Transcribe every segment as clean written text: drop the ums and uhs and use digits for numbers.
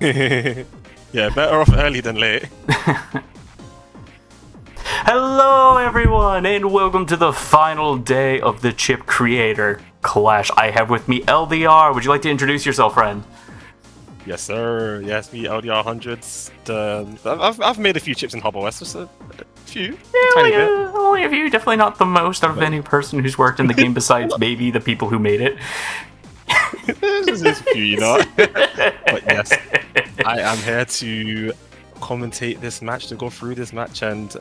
Yeah, better off early than late. Hello everyone, and welcome to the final day of the Chip Creator Clash. I have with me LDR. Would you like to introduce yourself, friend? Yes, sir. Yes, me, LDR hundreds. I've made a few chips in HubOS, just a few, tiny bit. Only a few, definitely not the most of any person who's worked in the game besides maybe the people who made it. There's a few, you know. But yes, I am here to commentate this match, to go through this match, and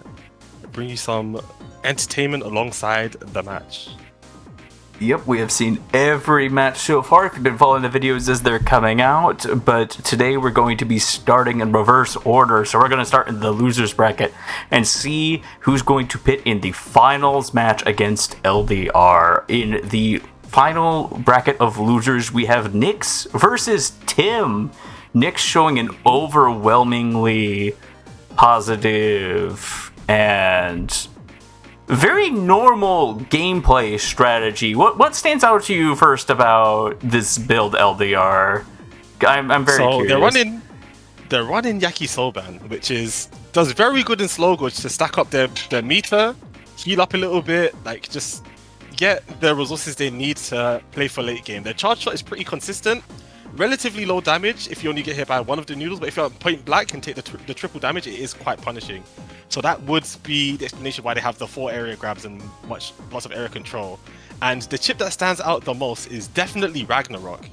bring you some entertainment alongside the match. Yep, we have seen every match so far if you've been following the videos as they're coming out, but today we're going to be starting in reverse order. So we're going to start in the losers bracket and see who's going to pit in the finals match against LDR. In the final bracket of losers, we have Nyx versus Tim. Nyx showing an overwhelmingly positive and very normal gameplay strategy. What stands out to you first about this build, LDR? I'm very curious. They're running Yakisoban, which does very good in slow goods to stack up their meter, heal up a little bit, like just get the resources they need to play for late game. Their charge shot is pretty consistent, relatively low damage if you only get hit by one of the noodles, but if you're point blank and take the triple damage, it is quite punishing. So that would be the explanation why they have the 4 area grabs and lots of area control. And the chip that stands out the most is definitely Ragnarok.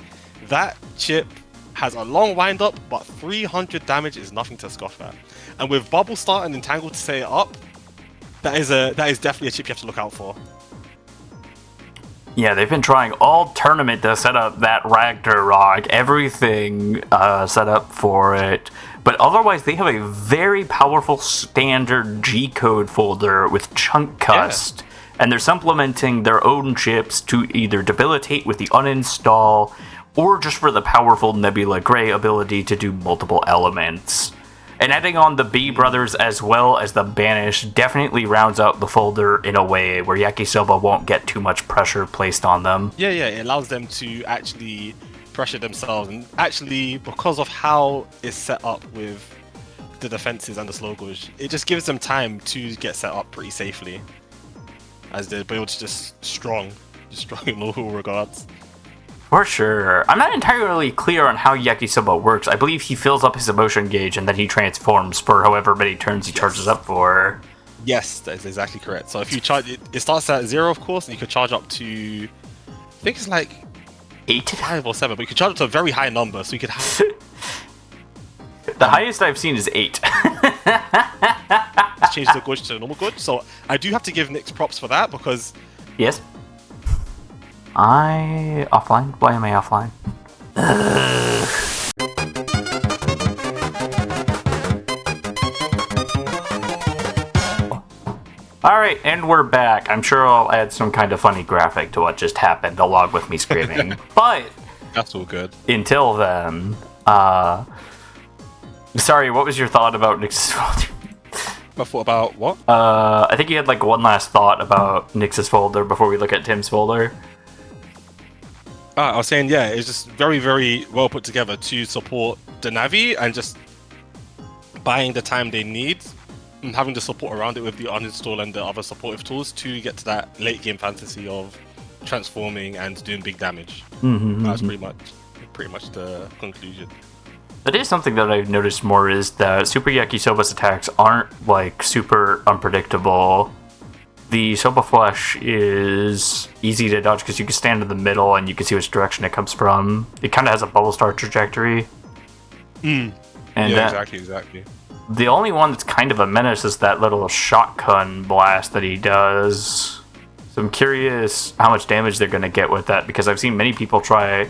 That chip has a long wind up, but 300 damage is nothing to scoff at. And with Bubble Start and Entangle to set it up, that is definitely a chip you have to look out for. Yeah, they've been trying all tournament to set up that Ragnarok, everything set up for it. But otherwise, they have a very powerful standard G-code folder with chunk cust. Yeah. And they're supplementing their own chips to either debilitate with the uninstall, or just for the powerful Nebula Gray ability to do multiple elements. And adding on the B Brothers as well as the Banish definitely rounds out the folder in a way where Yakisoba won't get too much pressure placed on them. Yeah, it allows them to actually pressure themselves, and actually because of how it's set up with the defenses and the slow goods, it just gives them time to get set up pretty safely, as their build's just strong in all regards. For sure. I'm not entirely clear on how Yakisoba works. I believe he fills up his emotion gauge and then he transforms for however many turns he charges up for. Yes, that is exactly correct. So if you charge it starts at 0, of course, and you could charge up to, I think it's like 8, 5 or 7, but you could charge up to a very high number, so you could have the highest I've seen is 8. change the goods to normal goods. So I do have to give Nyx props for that, because yes. Offline? Why am I offline? Alright, and we're back. I'm sure I'll add some kind of funny graphic to what just happened, along with me screaming. But that's all good. Until then, sorry, what was your thought about Nyx's folder? My thought about what? I think you had like one last thought about Nyx's folder before we look at Tim's folder. I was saying, yeah, it's just very, very well put together to support the Navi and just buying the time they need and having the support around it with the uninstall and the other supportive tools to get to that late game fantasy of transforming and doing big damage. That's pretty much the conclusion. That is something that I've noticed more, is that Super Yakisoba's attacks aren't like super unpredictable. The Soba Flash is easy to dodge because you can stand in the middle and you can see which direction it comes from. It kind of has a bubble star trajectory. And yeah, exactly. The only one that's kind of a menace is that little shotgun blast that he does. So I'm curious how much damage they're going to get with that, because I've seen many people try.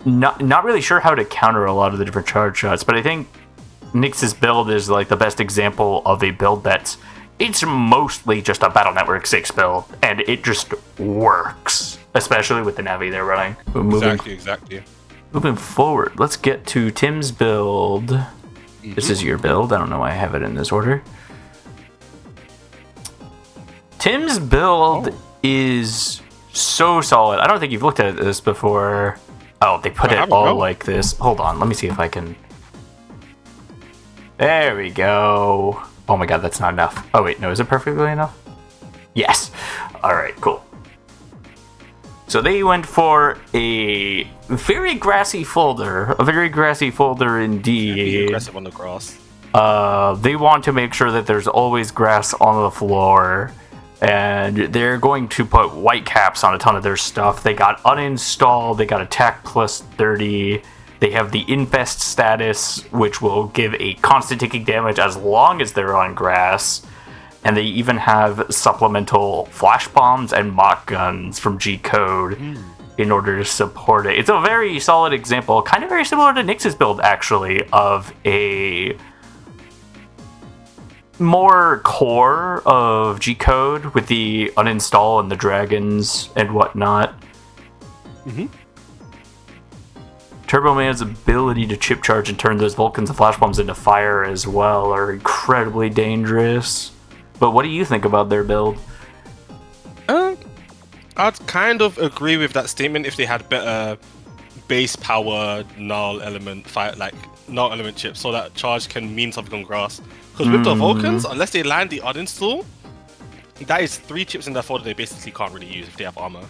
Not really sure how to counter a lot of the different charge shots, but I think Nyx's build is like the best example of a build that's it's mostly just a Battle Network 6 build, and it just works, especially with the Navi they're running. Exactly. Moving forward, let's get to Tim's build. This is your build. I don't know why I have it in this order. Tim's build is so solid. I don't think you've looked at this before. Oh, they put it all like this. Hold on, let me see if I can... There we go. Oh my god, that's not enough. Oh wait, no, is it perfectly enough? Yes. Alright, cool. So they went for a very grassy folder. A very grassy folder indeed. Be aggressive on the grass. They want to make sure that there's always grass on the floor. And they're going to put white caps on a ton of their stuff. They got uninstall, they got attack plus 30. They have the infest status, which will give a constant ticking damage as long as they're on grass. And they even have supplemental flash bombs and mock guns from G-Code in order to support it. It's a very solid example, kind of very similar to Nyx's build, actually, of a more core of G-Code with the uninstall and the dragons and whatnot. Turbo Man's ability to chip charge and turn those Vulcans and flash bombs into fire as well are incredibly dangerous. But what do you think about their build? I'd kind of agree with that statement if they had better base power null element null element chips, so that charge can mean something on grass. Because with the Vulcans, unless they land the uninstall, that is 3 chips in their folder they basically can't really use if they have armor.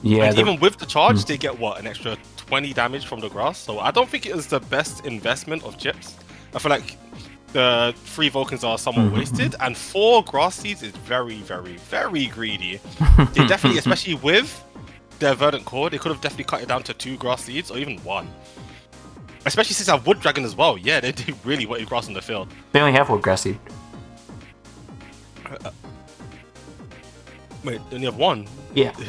Yeah. And even with the charge, they get an extra 20 damage from the grass. So I don't think it is the best investment of chips. I feel like the 3 Vulcans are somewhat wasted, and 4 grass seeds is very, very, very greedy. They definitely, especially with their verdant core, they could have definitely cut it down to 2 grass seeds or even 1. Especially since I have Wood Dragon as well. Yeah, they really wanted grass on the field. They only have 1 grass seed. Wait, they only have 1? Yeah. Okay.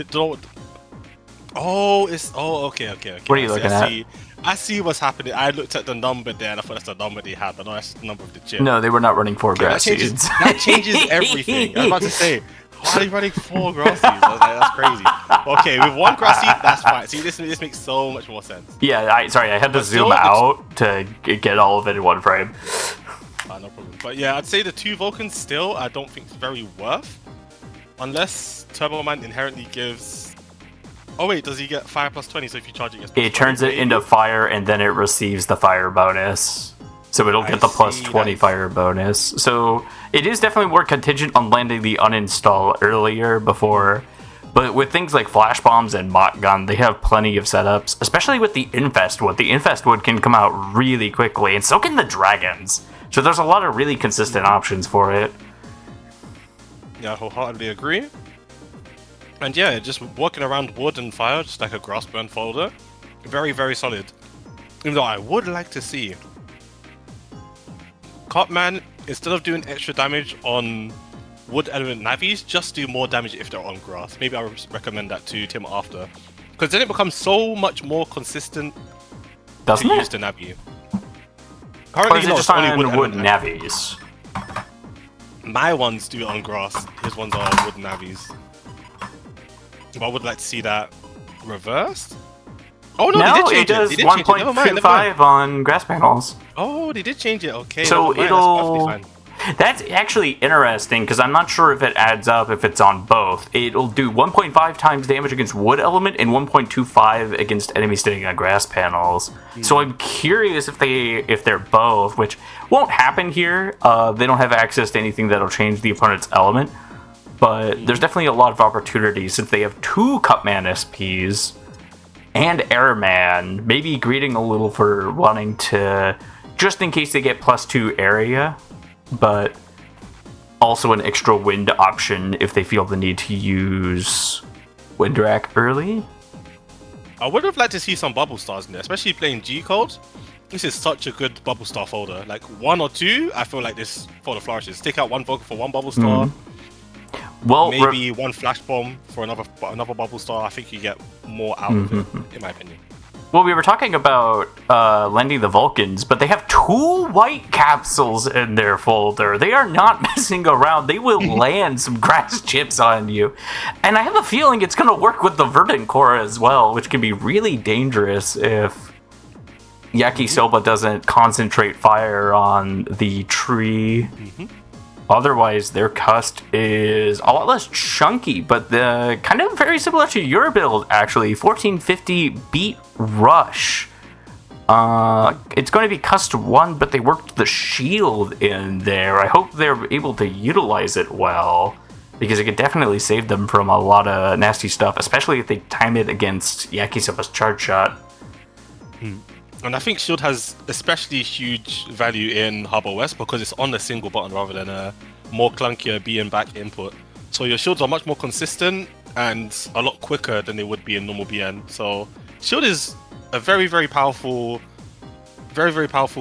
What are you looking at? I see what's happening. I looked at the number there and I thought that's the number they had, but no, that's the number of the chip. No, they were not running 4 grass seeds. That changes everything. I was about to say, why are you running 4 grass seeds? I was like, that's crazy. Okay, with 1 grass seed, that's fine. See, this makes so much more sense. Yeah, I had to zoom out to get all of it in one frame. No problem. But yeah, I'd say the 2 Vulcans still, I don't think it's very worth. Unless Turbo Man inherently gives... Oh wait, does he get fire plus 20? So if you charge it turns it into fire, and then it receives the fire bonus. So it'll get the plus 20 fire bonus. So it is definitely more contingent on landing the uninstall earlier before. But with things like flash bombs and mock gun, they have plenty of setups, especially with the infest wood. The infest wood can come out really quickly, and so can the dragons. So there's a lot of really consistent options for it. Yeah, I wholeheartedly agree. And yeah, just walking around wood and fire, just like a grass burn folder. Very, very solid. Even though I would like to see Cartman, instead of doing extra damage on wood element navies, just do more damage if they're on grass. Maybe I would recommend that to Tim after. Because then it becomes so much more consistent to use the navi. Currently, is it just on wood navies? My ones do it on grass. His ones are wood navies. But I would like to see that reversed. Oh no, they did change it. It does 1.25 on grass panels. Oh, they did change it. Okay. So that's actually interesting because I'm not sure if it adds up if it's on both. It'll do 1.5 times damage against wood element and 1.25 against enemies standing on grass panels. So I'm curious if they're both, which won't happen here. They don't have access to anything that'll change the opponent's element. But there's definitely a lot of opportunities since they have 2 Cutman SPs and Airman, maybe greeting a little for wanting to, just in case they get +2 area, but also an extra wind option if they feel the need to use Windrak early. I would have liked to see some bubble stars in there, especially playing G-Code. This is such a good bubble star folder. Like 1 or 2, I feel like this folder flourishes. Take out 1 Vulcan for 1 bubble star. Well, maybe 1 flash bomb for another bubble star. I think you get more out of it, in my opinion. Well, we were talking about lending the Vulcans, but they have 2 white capsules in their folder. They are not messing around. They will land some grass chips on you. And I have a feeling it's going to work with the Verdant Core as well, which can be really dangerous if Yakisoba doesn't concentrate fire on the tree. Otherwise, their cust is a lot less chunky, but the kind of very similar to your build, actually. 1450 Beat Rush. It's going to be cust 1, but they worked the shield in there. I hope they're able to utilize it well, because it could definitely save them from a lot of nasty stuff, especially if they time it against Yakisoba's charge shot. And I think shield has especially huge value in HubOS because it's on a single button rather than a more clunkier B and back input. So your shields are much more consistent and a lot quicker than they would be in normal BN. So shield is a very, very powerful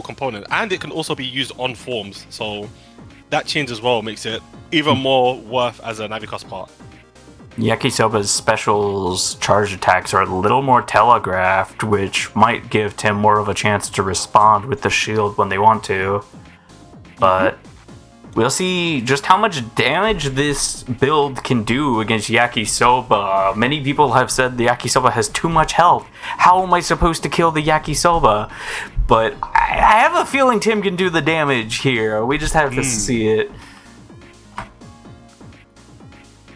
component, and it can also be used on forms. So that change as well makes it even more worth as a Navicost part. Yakisoba's specials charge attacks are a little more telegraphed, which might give Tim more of a chance to respond with the shield when they want to. But we'll see just how much damage this build can do against Yakisoba. Many people have said the Yakisoba has too much health. How am I supposed to kill the Yakisoba? But I have a feeling Tim can do the damage here. We just have to see it.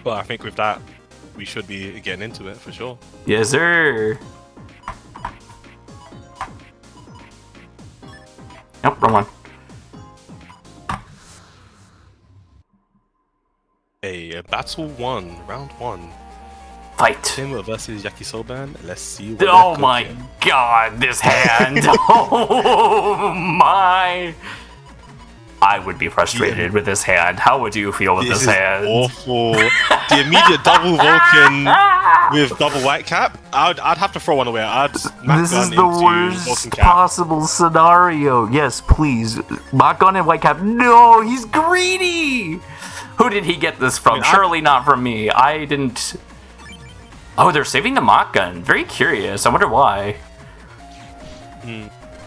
But I think with that, we should be getting into it for sure. Yes, sir. Nope, wrong one. A battle 1, round 1. Fight. Tim versus Yakisoban. Let's see what Oh my god, this hand. Oh my. I would be frustrated with this hand. How would you feel with this hand? Awful. The immediate double Vulcan with double white cap. I'd have to throw one away. This is the worst possible scenario. Yes, please. Mach gun and white cap. No, he's greedy. Who did he get this from? Surely not from me. I didn't. Oh, they're saving the Mach gun. Very curious. I wonder why.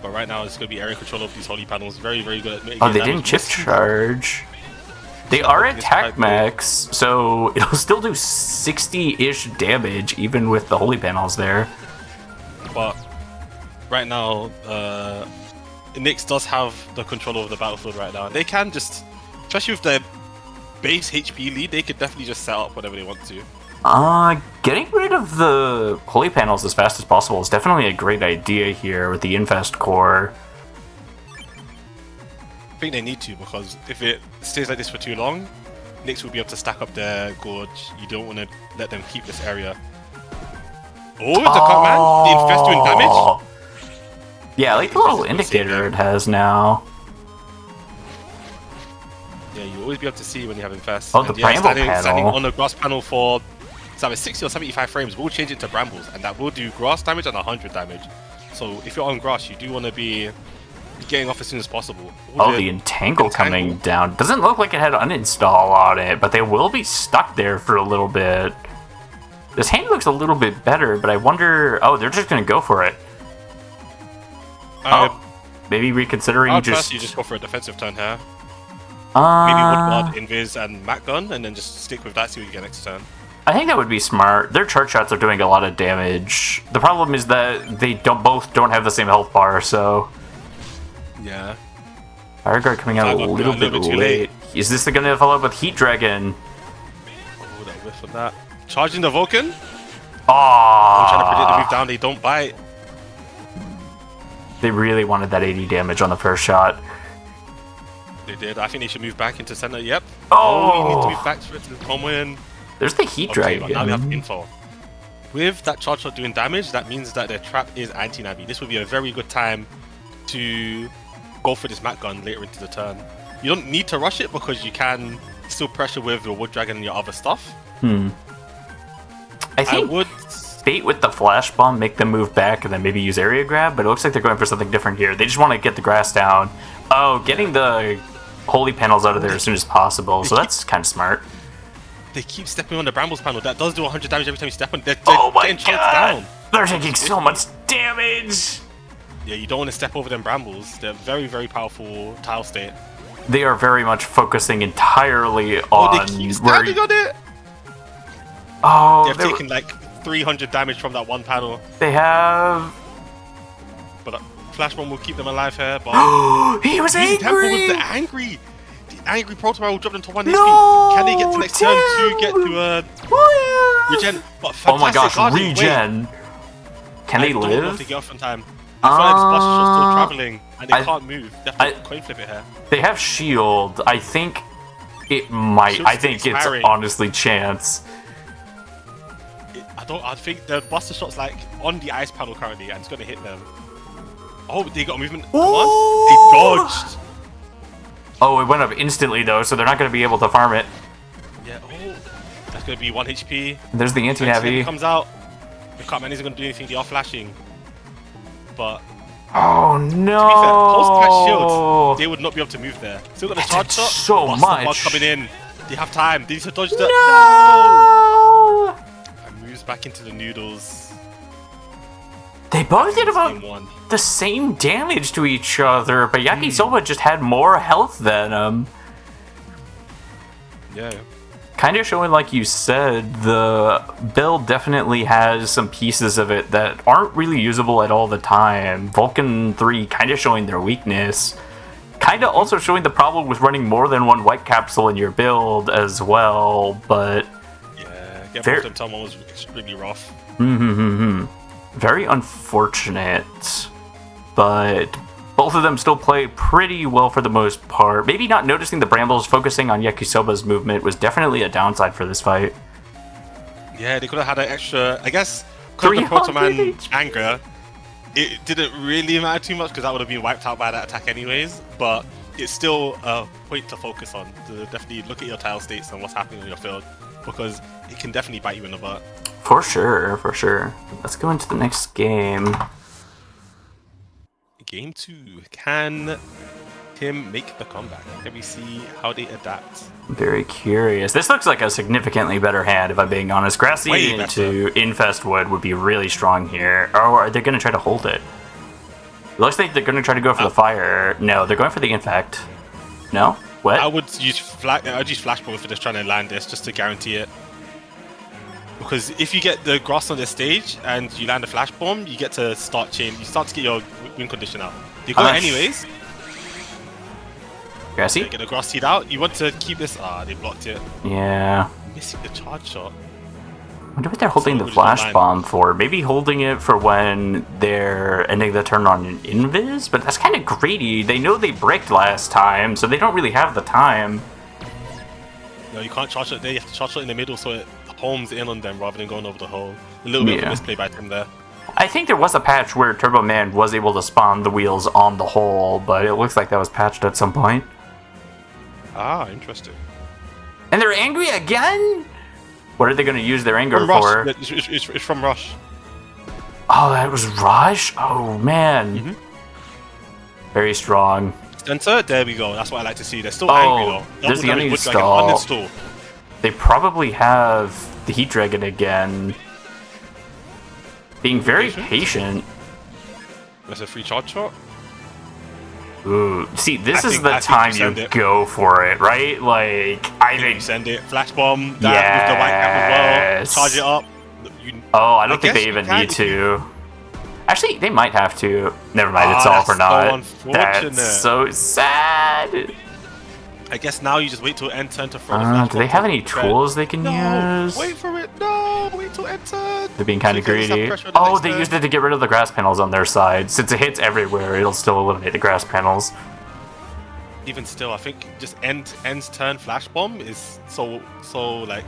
But right now, it's going to be area control of these holy panels. Very, very good at making Oh, they didn't chip charge. They are attack max, so it'll still do 60-ish damage, even with the holy panels there. But right now, Nyx does have the control over the battlefield right now. They can just, especially with their base HP lead, they could definitely just set up whatever they want to. Getting rid of the holy panels as fast as possible is definitely a great idea here with the Infest core. I think they need to, because if it stays like this for too long, Nyx will be able to stack up their gorge. You don't want to let them keep this area. Oh, the cut man! The Infest doing damage? Yeah, I like the little indicator it has now. Yeah, you'll always be able to see when you have Infest. Oh, the bramble panel. Standing on the grass panel for 60 or 75 frames, we'll change it to brambles, and that will do grass damage and 100 damage. So if you're on grass, you do want to be getting off as soon as possible. Oh, the entangle coming down. Doesn't look like it had uninstall on it, but they will be stuck there for a little bit. This hand looks a little bit better, but I wonder... Oh, they're just going to go for it. Maybe reconsidering just... You just go for a defensive turn here. Maybe Woodguard, Invis, and Mach Gun, and then just stick with that, see what you get next turn. I think that would be smart. Their charge shots are doing a lot of damage. The problem is that they both don't have the same health bar, so... Yeah. Fire Guard coming out a little bit too late. Is this going to follow up with Heat Dragon? Oh, that whiff of that. Charging the Vulcan? Oh! I'm trying to predict the move down, they don't bite. They really wanted that 80 damage on the first shot. They did. I think they should move back into center. Yep. Oh! You need to move back for it to come in. There's the Heat Dragon. Now we have info. With that charge shot doing damage, that means that their trap is anti-Navi. This would be a very good time to go for this Mach Gun later into the turn. You don't need to rush it because you can still pressure with your Wood Dragon and your other stuff. I think would bait with the Flash Bomb, make them move back, and then maybe use Area Grab, but it looks like they're going for something different here. They just want to get the grass down. Oh, getting the holy panels out of there as soon as possible, so that's kind of smart. They keep stepping on the Brambles panel. That does do 100 damage every time you step on. They're oh my getting god! Down. They're taking so much damage! Yeah, you don't want to step over them Brambles. They're very, very powerful tile state. They are very much focusing entirely on... Oh, they keep standing on it! Oh, they've taken like 300 damage from that one panel. They have... But Flash Bomb will keep them alive here, but... He was angry! The angry Proto will drop them to 1 HP. No, Can they get to next turn to get to regen? But Oh my gosh, guarding. regen. Can they I don't know if live? they get off in time. I feel like this Buster Shot's still traveling and they I- can't move. They have to coin flip it here. They have shield. I think it might. Shield's I think it's expiring. honestly chance. I think the Buster Shot's like on the ice panel currently and it's gonna hit them. Oh, they got a movement. Come on. They dodged. Oh, it went up instantly though, so they're not going to be able to farm it. Yeah, oh. That's gonna be 1 HP. There's the anti-navi. Comes out. The Cartman isn't gonna do anything, they are flashing. But Oh to be fair, no! post-catch shield, they would not be able to move there. Still got the charge did shot. so Buster Bug much. coming in. They have time. They need to dodge the No! and moves back into the noodles. They both did about Game 1. the same damage to each other, but Yakisoba just had more health than him. Yeah. Kind of showing, like you said, the build definitely has some pieces of it that aren't really usable at all the time. Vulcan 3 kind of showing their weakness. Kind of also showing the problem with running more than one white capsule in your build as well, but... Yeah, get both of them someone was extremely rough. Very unfortunate, but both of them still play pretty well for the most part. Maybe not noticing the brambles focusing on Yakisoba's movement was definitely a downside for this fight. Yeah, they could have had an extra, I guess, because the 300 Proto Man HP. anger, it didn't really matter too much because that would have been wiped out by that attack anyways, but it's still a point to focus on, to definitely look at your tile states and what's happening on your field, because it can definitely bite you in the butt. For sure, for sure. Let's go into the next game. Game 2, can Tim make the comeback? Can we see how they adapt? I'm very curious. This looks like a significantly better hand, if I'm being honest. Grassy Way into Infest Wood would be really strong here. Or are they going to try to hold it? It looks like they're going to try to go for the fire. No, they're going for the Infect. No? What? I would use Flashball for this, trying to land this just to guarantee it. Because if you get the grass on this stage and you land a flash bomb, you get to start chain. You start to get your win condition out. You got it anyways. Grassy? Get the grass seed out. You want to keep this. Ah, they blocked it. Yeah. Missing the charge shot. I wonder what they're holding the So flash online. bomb for. Maybe holding it for when they're ending the turn on an invis, but that's kind of greedy. They know they bricked last time, so they don't really have the time. No, you can't charge it there. You have to charge it in the middle so it homes in on them rather than going over the hole. A little bit of a misplay by Tim there. I think there was a patch where Turbo Man was able to spawn the wheels on the hole, but it looks like that was patched at some point. Ah, interesting. And they're angry again? What are they going to use their anger From for? Rush. It's from Rush. Oh, that was Rush? Oh, man. Very strong. Center, there we go. That's what I like to see. They're still angry though. There's the Double damage wood dragon, uninstall. uninstall. They probably have the Heat Dragon again. Being very patient. That's a free charge shot. Ooh, see, this I is think- the I think time you you send it. go for it, right? Like, I You think. send it. Flash bomb. That with the white cap as well. Charge it up. You, Oh, I don't think guess they you even can need if to. Actually, they might have to. Never mind, it's Ah, all for that's so naught. unfortunate. That's so sad. I guess now you just wait till end turn to throw the flash Do they bomb have to any prepare. tools they can No, use? wait for it. No, wait till end turn. They're being kind of So you can just have greedy. pressure on the Oh, next they turn. used it to get rid of the grass panels on their side. Since it hits everywhere, it'll still eliminate the grass panels. Even still, I think just end's turn flash bomb is so like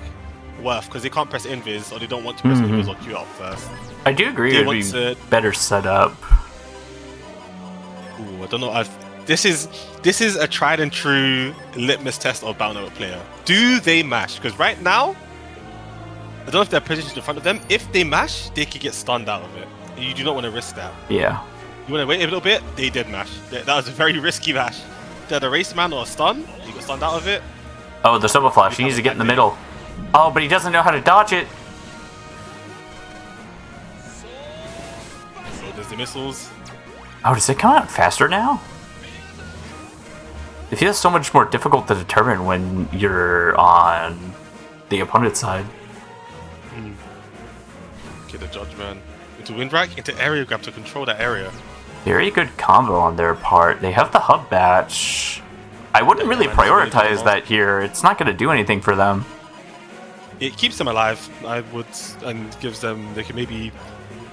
worth because they can't press invis or they don't want to press invis or queue up first. I do agree They it'd want be to- better set up. Ooh, I don't know. This is a tried and true litmus test of Battle Network player. Do they mash? Because right now, I don't know if they're positioned in front of them. If they mash, they could get stunned out of it. You do not want to risk that. Yeah. You want to wait a little bit. They did mash. That was a very risky mash. They had a race man or a stun. He got stunned out of it. Oh, the Soba Flash. He needs to get in the middle. Oh, but he doesn't know how to dodge it. So there's the missiles. Oh, does it come out faster now? It feels so much more difficult to determine when you're on the opponent's side. Get the judgment into windbreak, into area grab to control that area. Very good combo on their part. They have the hub batch. I wouldn't really Man is a really good prioritize mod. that here. It's not going to do anything for them. It keeps them alive, I would, and gives them, they can maybe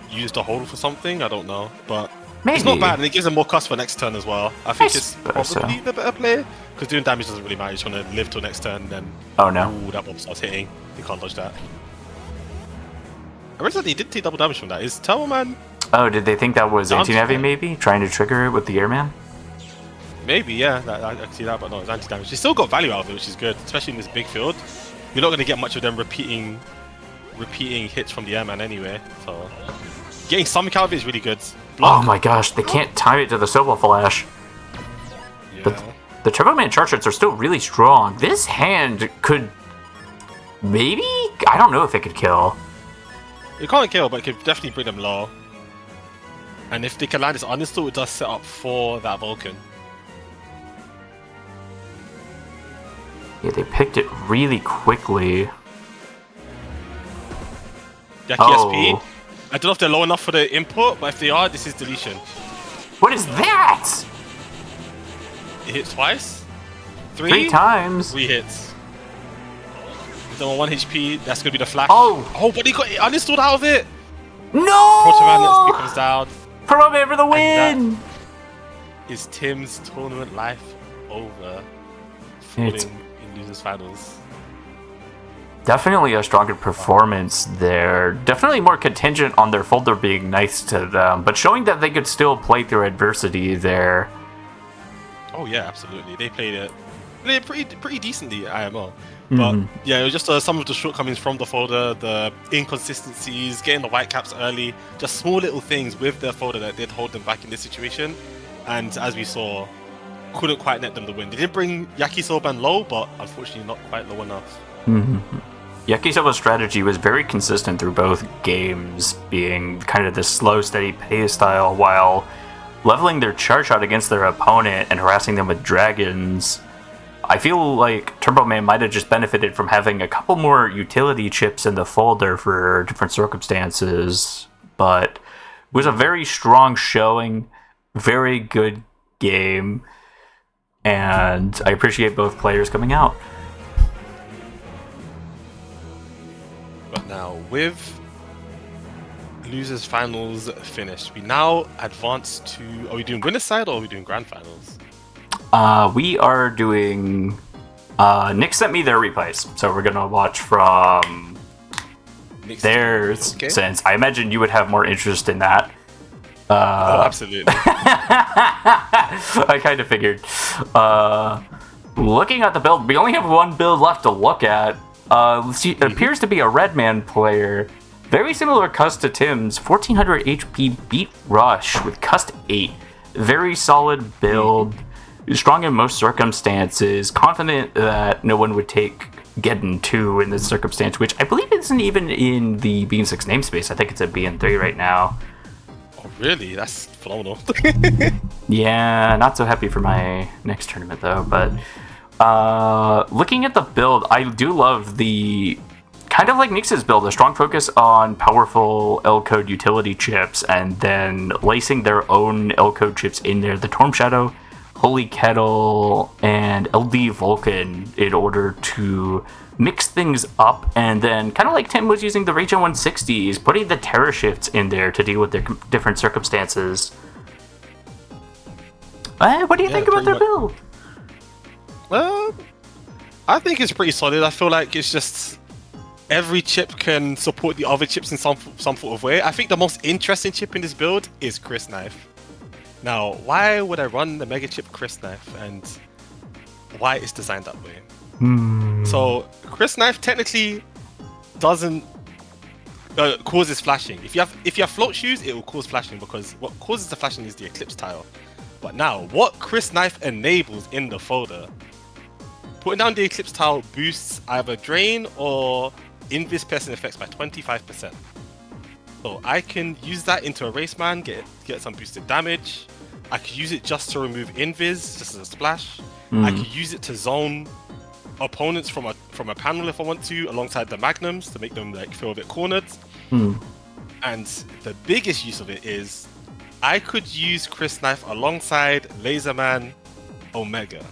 use the hold for something, I don't know, but it's not Maybe. bad, and it gives them more cost for next turn as well. I think it's suppose so. probably the better play, because doing damage doesn't really matter, you just want to live till next turn, and then Oh no. ooh, that bomb starts hitting, you can't dodge that. I realized that he did take double damage from that. Is Turbo Man? Oh, did they think that was Sounds anti-navi fair. maybe? Trying to trigger it with the airman? Maybe, yeah, I can see that, but no, it's anti-damage. He still got value out of it, which is good, especially in this big field. You're not going to get much of them repeating hits from the airman anyway, so getting something out of it is really good. Oh my gosh, they can't time it to the Silver Flash. Yeah. The Turbo Man charge hits are still really strong. This hand could... maybe? I don't know if it could kill. It can't kill, but it could definitely bring them low. And if they can land this uninstall, it does set up for that Vulcan. Yeah, they picked it really quickly. Yaki Oh. SP. I don't know if they're low enough for the input, but if they are, this is deletion. What is that? It hits twice. 3 times. 3 hits. If they're on 1 HP, that's gonna be the flash. Oh. But he got it uninstalled out of it. No! Proto Man comes down. Turbo Man for the And win! Is Tim's tournament life over? It's- Falling in losers finals. Definitely a stronger performance there. Definitely more contingent on their folder being nice to them, but showing that they could still play through adversity there. Oh yeah, absolutely. They played it pretty decently at IMO. But yeah, it was just some of the shortcomings from the folder, the inconsistencies, getting the white caps early, just small little things with their folder that did hold them back in this situation. And as we saw, couldn't quite net them the win. They did bring Yakisoban low, but unfortunately not quite low enough. Yakisoba's strategy was very consistent through both games, being kind of this slow, steady pace style while leveling their charge shot against their opponent and harassing them with dragons. I feel like Turbo Man might have just benefited from having a couple more utility chips in the folder for different circumstances, but it was a very strong showing, very good game, and I appreciate both players coming out. But now, with losers finals finished, we now advance to... Are we doing winner's side or are we doing grand finals? We are doing... Nick sent me their replays, so we're gonna watch from Next theirs, okay. since I imagine you would have more interest in that. Oh, absolutely. I kind of figured. Looking at the build, we only have one build left to look at. It appears to be a Redman player. Very similar cust to Tim's. 1400 HP beat rush with cust 8. Very solid build. Strong in most circumstances. Confident that no one would take Geddon 2 in this circumstance, which I believe isn't even in the BN6 namespace. I think it's at BN3 right now. Oh, really? That's phenomenal. Yeah, not so happy for my next tournament though, but looking at the build, I do love the kind of like Nyx's build, a strong focus on powerful L-code utility chips and then lacing their own L-code chips in there, the Torm Shadow, Holy Kettle, and LD Vulcan in order to mix things up, and then kind of like Tim was using the Regen 160s, putting the Terra Shifts in there to deal with their different circumstances. What do you think about their build? I think it's pretty solid. I feel like it's just every chip can support the other chips in some sort of way. I think the most interesting chip in this build is Chris Knife. Now, why would I run the Mega Chip Chris Knife, and why it's designed that way? So, Chris Knife technically doesn't causes flashing. If you have float shoes, it will cause flashing because what causes the flashing is the Eclipse tile. But now, what Chris Knife enables in the folder, putting down the Eclipse tile boosts either Drain or Invis Person effects by 25%. So I can use that into a Race Man, get some boosted damage. I could use it just to remove Invis, just as a splash. I could use it to zone opponents from a panel if I want to, alongside the Magnums to make them like feel a bit cornered. And the biggest use of it is I could use Chris Knife alongside Laserman Omega.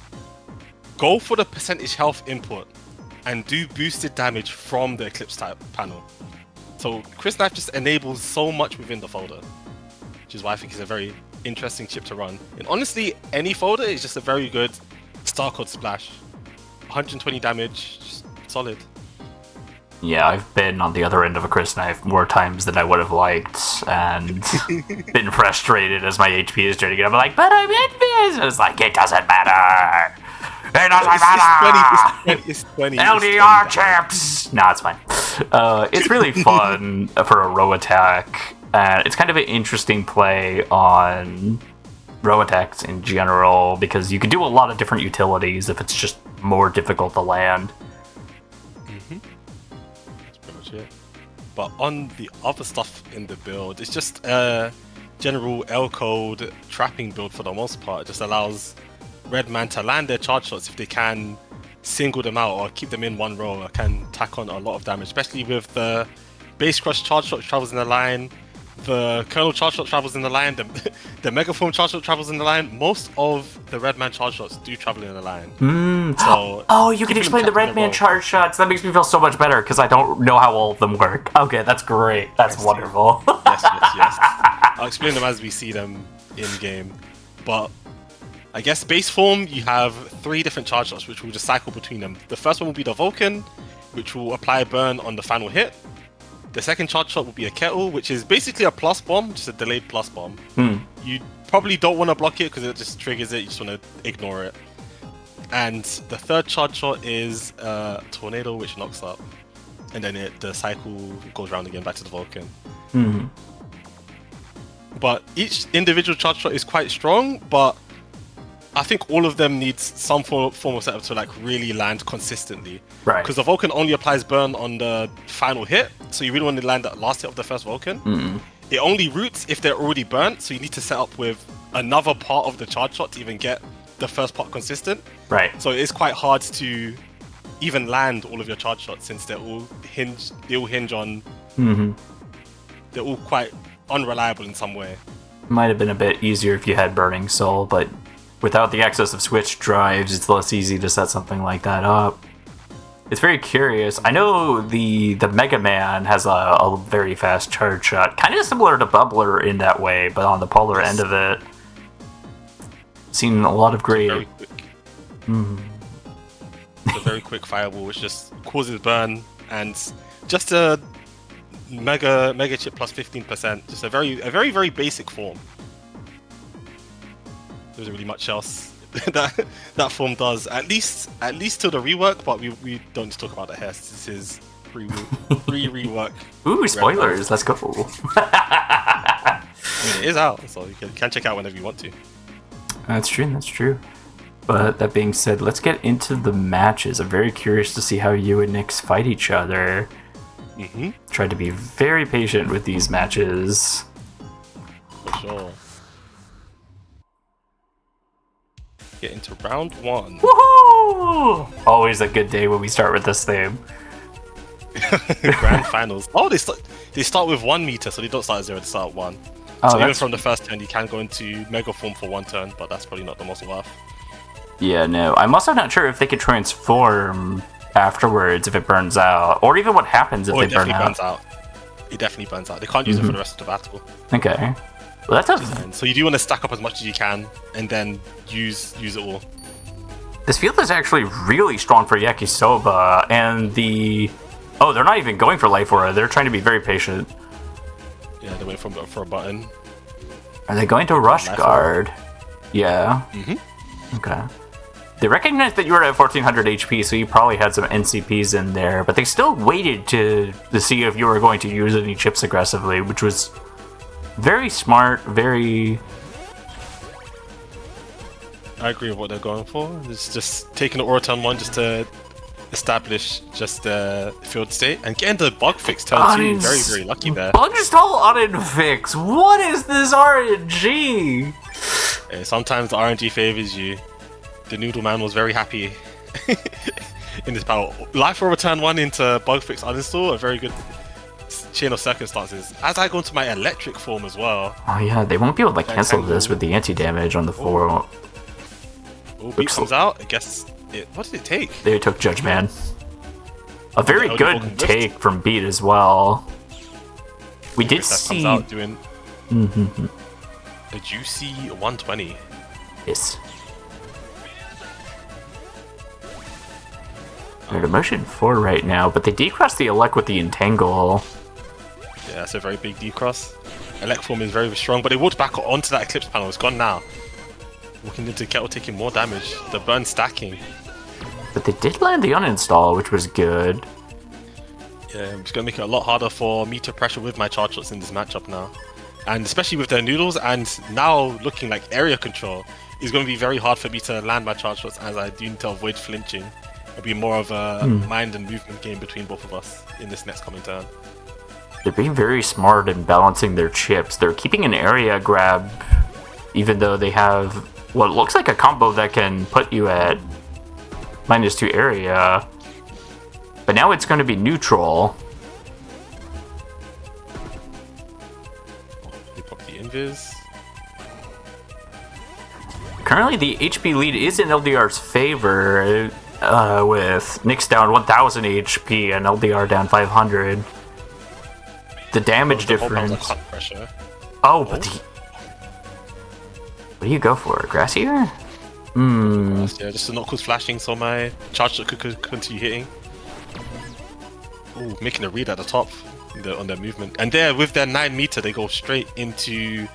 go for the percentage health input and do boosted damage from the Eclipse type panel. So Chris Knife just enables so much within the folder, which is why I think it's a very interesting chip to run. And honestly, any folder is just a very good Star Code Splash. 120 damage, just solid. Yeah, I've been on the other end of a Chris Knife more times than I would have liked, and been frustrated as my HP is turning up. I'm like, but I'm in this! It's like, it doesn't matter! It doesn't matter! It's 20. LDR chips! Nah, it's fine. It's really fun for a row attack, and it's kind of an interesting play on row attacks in general, because you can do a lot of different utilities if it's just more difficult to land. That's pretty much it. But on the other stuff in the build, it's just a general L-code trapping build for the most part. It just allows Redman to land their charge shots if they can single them out or keep them in one row. Or can tack on a lot of damage, especially with the base crush charge shot travels in the line, the kernel charge shot travels in the line, the megaform charge shot travels in the line. Most of the Redman charge shots do travel in the line. So you can explain the Redman charge shots. That makes me feel so much better because I don't know how all of them work. Okay, that's great. That's wonderful. Yes. I'll explain them as we see them in game. But I guess base form, you have 3 different charge shots which will just cycle between them. The first one will be the Vulcan, which will apply burn on the final hit. The second charge shot will be a Kettle, which is basically a plus bomb, just a delayed plus bomb. You probably don't want to block it because it just triggers it, you just want to ignore it. And the third charge shot is a Tornado, which knocks up. And then the cycle goes round again back to the Vulcan. But each individual charge shot is quite strong, but I think all of them need some form of setup to like really land consistently. Right. Because the Vulcan only applies burn on the final hit, so you really want to land that last hit of the first Vulcan. It only roots if they're already burnt, so you need to set up with another part of the charge shot to even get the first part consistent. Right. So it's quite hard to even land all of your charge shots since they're all hinge on. They're all quite unreliable in some way. Might have been a bit easier if you had Burning Soul, but without the access of switch drives, it's less easy to set something like that up. It's very curious. I know the Mega Man has a very fast charge shot, kind of similar to Bubbler in that way, but on the polar end of it. Seen a lot of great. Very quick. It's a very quick fireball, which just causes burn and just a mega chip plus 15%. Just a very basic form. There isn't really much else that form does. At least till the rework, but we don't need to talk about the Hess. This is pre-rework. Ooh, spoilers! Let's go. I mean, it is out, so you can check out whenever you want to. That's true. But that being said, let's get into the matches. I'm very curious to see how you and Nyx fight each other. Tried to be very patient with these matches. For sure. Get into round 1. Woohoo! Always a good day when we start with this theme. Grand finals. Oh, they start with 1 meter, so they don't start at 0, they start at 1. Oh, so even from the first turn, you can go into Mega Form for 1 turn, but that's probably not the most worth. Yeah, no. I'm also not sure if they could transform afterwards if it burns out, or even what happens if they burn out. It definitely burns out. They can't use it for the rest of the battle. Okay. Well, that's so you do want to stack up as much as you can, and then use it all. This field is actually really strong for Yakisoba, and they're not even going for Life Aura. They're trying to be very patient. Yeah, they went for a button. Are they going to Rush Guard? Yeah. Okay. They recognized that you were at 1400 HP, so you probably had some NCPs in there, but they still waited to see if you were going to use any chips aggressively, which was very smart, very... I agree with what they're going for. It's just taking the Aura turn 1 just to establish just the field state, and getting the bug fix turn 2. Very lucky there. Bug stall on fix. What is this RNG? Sometimes the RNG favors you. The Noodle Man was very happy in this battle. Life Aura turn 1 into bug fix uninstall, a very good chain of circumstances. As I go into my electric form as well. Oh yeah, they won't be able to cancel this with the anti-damage on the 4. Beat comes out. I guess What did it take? They took Judge Man. A very good take from Beat as well. We did see... comes out doing Mm-hmm. a juicy 120. Yes. They're at motion 4 right now, but they decross the elect with the entangle. Yeah, that's a very big decross. Elect form is very strong, but they walked back onto that Eclipse panel. It's gone now. Walking into Kettle, taking more damage. The burn stacking. But they did land the uninstall, which was good. Yeah, it's going to make it a lot harder for me to pressure with my charge shots in this matchup now. And especially with their noodles, and now looking like area control, it's going to be very hard for me to land my charge shots, as I do need to avoid flinching. It'll be more of a mind and movement game between both of us in this next coming turn. They're being very smart in balancing their chips. They're keeping an area grab, even though they have what looks like a combo that can put you at -2 area. But now it's going to be neutral. They pop the invis. Currently, the HP lead is in LDR's favor, with Nyx down 1000 HP and LDR down 500. The damage difference. Oh, but the... What do you go for? Grassier? Yeah, just the knuckles flashing so my charge shot could continue hitting. Ooh, making a read at the top on their movement. And there, with their 9 meter, they go straight into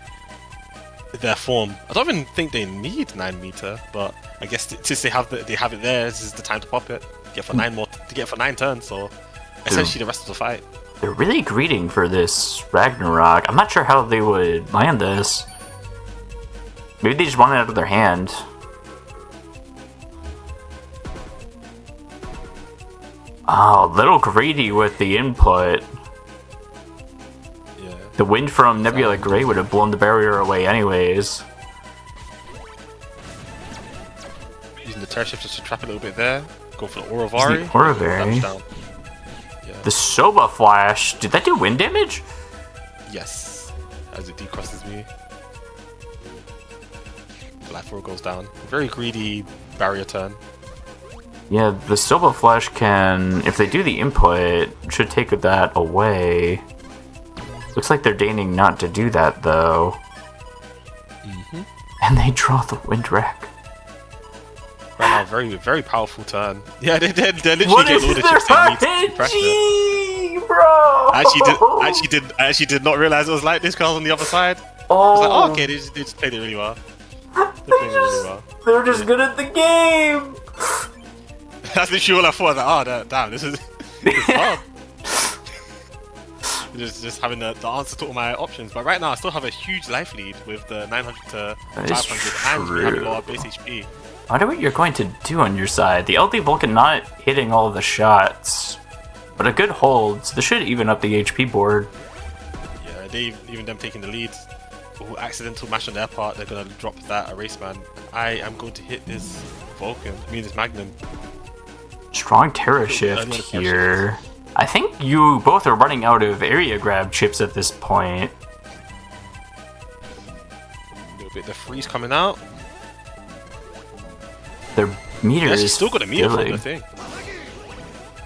their form. I don't even think they need 9 meter, but I guess since they have it there, this is the time to pop it. Get for 9 more to get for 9 turns, so essentially the rest of the fight. They're really greeting for this Ragnarok. I'm not sure how they would land this. Maybe they just want it out of their hand. Oh, a little greedy with the input. Yeah. The wind from Nebula Grey would have blown the barrier away anyways. Using the Terra Shifters to trap a little bit there. Go for the Auravari. The Soba Flash, did that do wind damage? Yes, as it decrosses me. Life Aura goes down. Very greedy barrier turn. Yeah, the Soba Flash can, if they do the input, should take that away. Looks like they're deigning not to do that though. And they draw the Wind Rack. Right now, very powerful turn. Yeah, they're literally getting all the chips they need to pressure. Bro! I actually did not realize it was like this because I was on the other side. I was like, oh, okay, they just played it really well. They're just good at the game! That's literally all I thought. I was like, oh, damn, this is hard. just having the answer to all my options. But right now, I still have a huge life lead with the 900 to 500 and having lower base HP. I wonder what you're going to do on your side. The LD Vulcan not hitting all the shots, but a good hold, so this should even up the HP board. Yeah, even them taking the lead. Ooh, accidental mash on their part, they're going to drop that Erase Man. I am going to hit this Vulcan, this Magnum. Strong Terra Shift here. I think you both are running out of area grab chips at this point. A little bit of the freeze coming out. Their meter is still got a meter from the thing.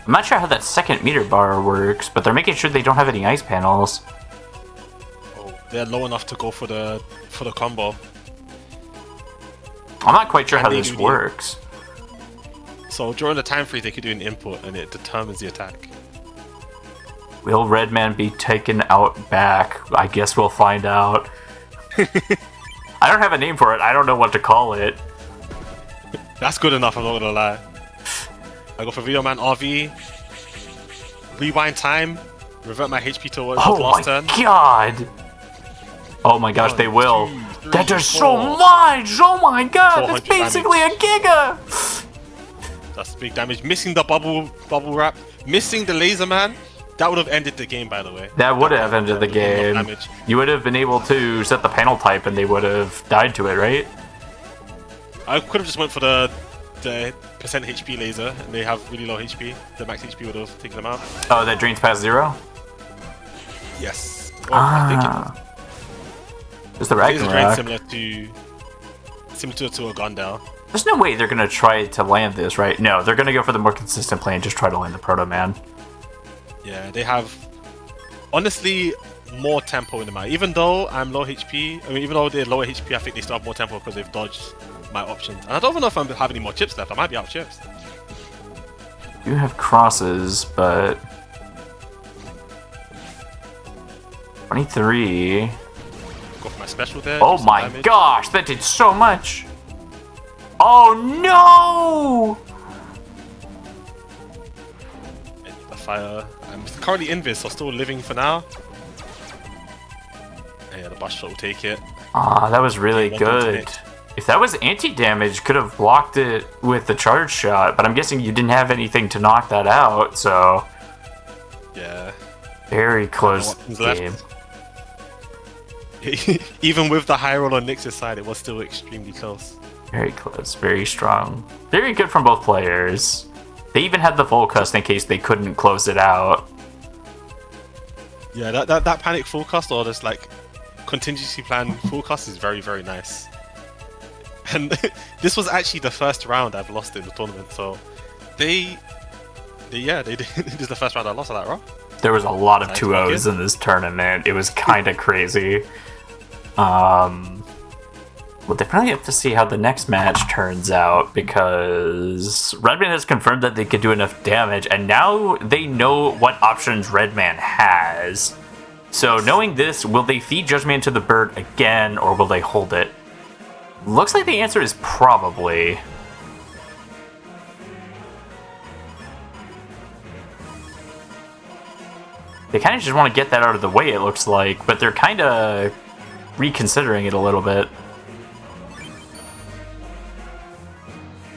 I'm not sure how that second meter bar works, but they're making sure they don't have any ice panels. Oh, they're low enough to go for the combo. I'm not quite sure how this works. So during the time freeze, they could do an input, and it determines the attack. Will Redman be taken out back? I guess we'll find out. I don't have a name for it. I don't know what to call it. That's good enough, I'm not gonna lie. I go for Video Man RV. Rewind time. Revert my HP to what it was last turn. Oh my god! Oh my gosh, they will. That does so much! Oh my god, that's basically a giga! That's big damage. Missing the bubble wrap. Missing the Laser Man. That would have ended the game, by the way. That would have ended the game. You would have been able to set the panel type and they would have died to it, right? I could have just went for the percent HP laser, and they have really low HP. The max HP would have taken them out. Oh, that drains past 0? Yes. Well, I think it's the Ragnarok. similar to a Gondel. There's no way they're gonna try to land this, right? No, they're gonna go for the more consistent play and just try to land the Proto Man. Yeah, they have honestly more tempo in the map. Even though I'm low HP, I mean, even though they're lower HP, I think they still have more tempo because they've dodged my options. And I don't even know if I have any more chips left. I might be out of chips. You have crosses, but 23. Go for my special there. Oh my gosh, that did so much. Oh no! The fire. I'm currently invis, so still living for now. Yeah, the bus shot will take it. Ah, that was really good. If that was anti-damage, could have blocked it with the charge shot, but I'm guessing you didn't have anything to knock that out, so... Yeah. Very close game. Even with the high roll on Nyx's side, it was still extremely close. Very close, very strong. Very good from both players. They even had the full cast in case they couldn't close it out. Yeah, that panic full cast or just like contingency plan full cast is very, very nice. And this was actually the first round I've lost in the tournament, so they did. This is the first round I lost of that, right? There was a lot of 2-0s in this tournament. It was kind of crazy. We'll definitely have to see how the next match turns out, because Redman has confirmed that they could do enough damage, and now they know what options Redman has. So knowing this, will they feed Judgment to the bird again, or will they hold it? Looks like the answer is probably. They kind of just want to get that out of the way, it looks like, but they're kind of reconsidering it a little bit.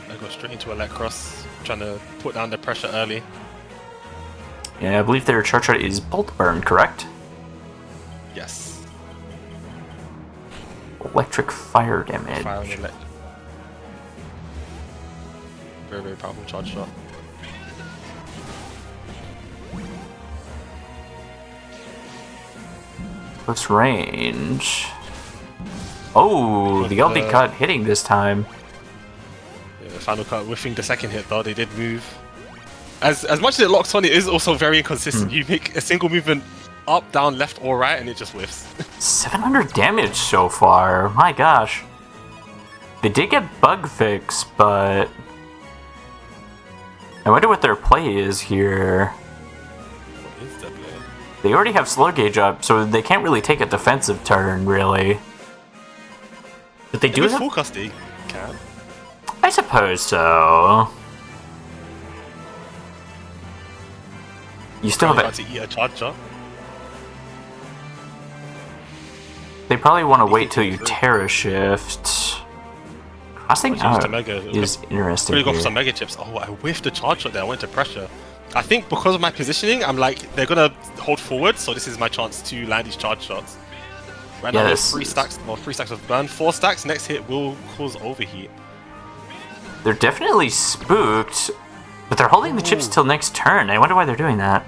I go straight into a let cross, trying to put down the pressure early. Yeah, I believe their charge shot is bolt burn, correct? Yes. Electric fire damage. Fire on the very, very powerful charge shot. Close range. Oh, the LD cut hitting this time. Yeah, the final cut whiffing the second hit though, they did move. As much as it locks on, it is also very inconsistent. You make a single movement up, down, left, or right, and it just whiffs. 700 damage so far. My gosh. They did get bug fix, but I wonder what their play is here. What is their play? They already have slow gauge up, so they can't really take a defensive turn, really. But they do have full cast, they can. I suppose so. You still have about to eat a charge shot. They probably want to wait till you Terra Shift. Crossing out is interesting. Really go for some mega chips. Oh, I whiffed the charge shot there. I went to pressure. I think because of my positioning, I'm like, they're gonna hold forward, so this is my chance to land these charge shots. Right now, there's 3 stacks of burn. 4 stacks. Next hit will cause overheat. They're definitely spooked, but they're holding the chips till next turn. I wonder why they're doing that.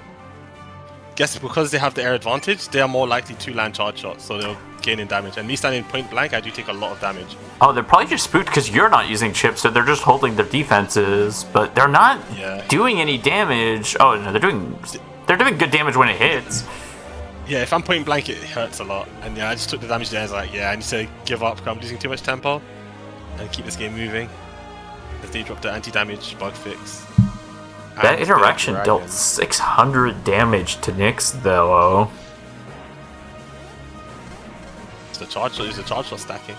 Guess because they have the air advantage, they are more likely to land charge shots, so they'll gain in damage. And me standing point blank, I do take a lot of damage. Oh, they're probably just spooked because you're not using chips, so they're just holding their defenses, but they're not doing any damage. Oh no, they're doing good damage when it hits. Yeah, if I'm point blank, it hurts a lot. And yeah, I just took the damage there. I was like, yeah, I need to give up because I'm losing too much tempo and keep this game moving. As they drop the anti-damage bug fix. That interaction dealt 600 damage to Nyx, though. It's the charge shot stacking.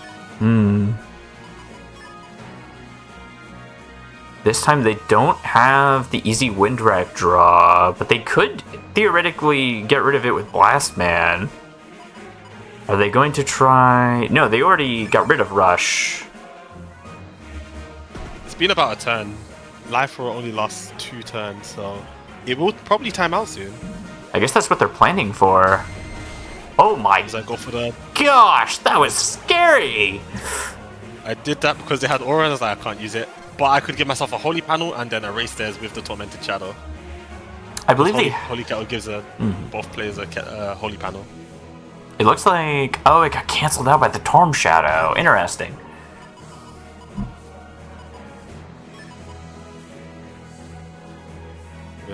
This time they don't have the easy wind rack draw, but they could theoretically get rid of it with Blast Man. Are they going to try? No, they already got rid of Rush. It's been about a turn. Life Roar only lasts 2 turns, so it will probably time out soon. I guess that's what they're planning for. Oh my go for the gosh, that was scary! I did that because they had Aura and I was like, I can't use it. But I could give myself a Holy Panel and then erase theirs with the Tormented Shadow. I believe Holy Kettle gives both players a Holy Panel. It looks like... Oh, it got cancelled out by the Torm Shadow. Interesting.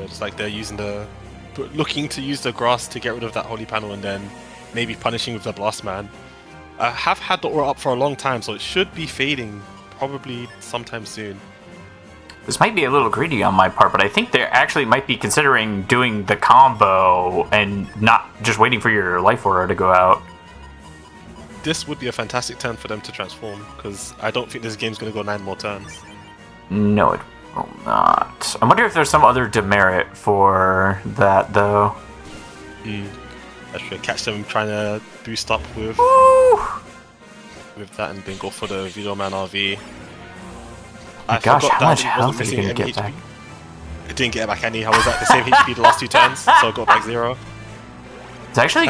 Yeah, it's like they're looking to use the grass to get rid of that holy panel and then maybe punishing with the blast man. I have had the aura up for a long time, so it should be fading probably sometime soon. This might be a little greedy on my part, but I think they actually might be considering doing the combo and not just waiting for your life aura to go out. This would be a fantastic turn for them to transform, because I don't think this game's going to go 9 more turns. No, it will not. I wonder if there's some other demerit for that, though. I should catch them trying to boost up with that and then go for the Video Man RV. Gosh, how much health are you going to get back? I didn't get back any. I was at the same HP the last 2 turns, so I got back 0. It's actually